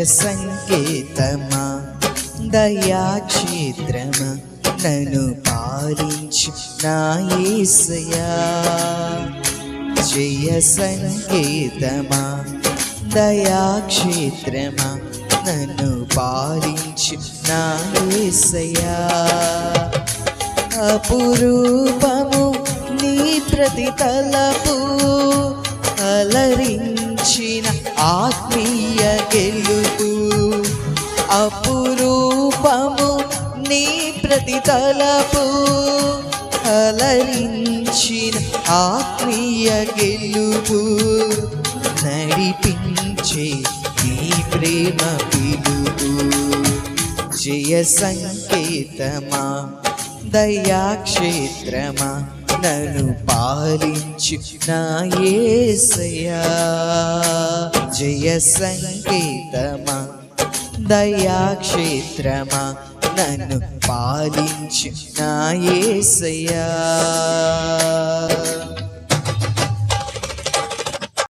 సంకేతమా దయాక్షేత్రమా నన్ను పాలించు నా యేసయ్యా. జయ సంకేతమా దయాక్షేత్రమా నన్ను పాలించు నా యేసయ్యా. అపురూపము నీ ప్రతి తలపు అలరించిన ఆత్మీయ గెలుపు. అపురూపము నీ ప్రతి తలపు అలరించిన ఆత్మీయ గెలుపు. నడిపించే నీ ప్రేమ పిలుపు. జయ సంకేతమా దయాక్షేత్రమా నన్ను పాలించు నా యేసయ్యా. జయ సంకేతమా దయాక్షేత్రమా నన్ను పాలించు నా యేసయ్యా.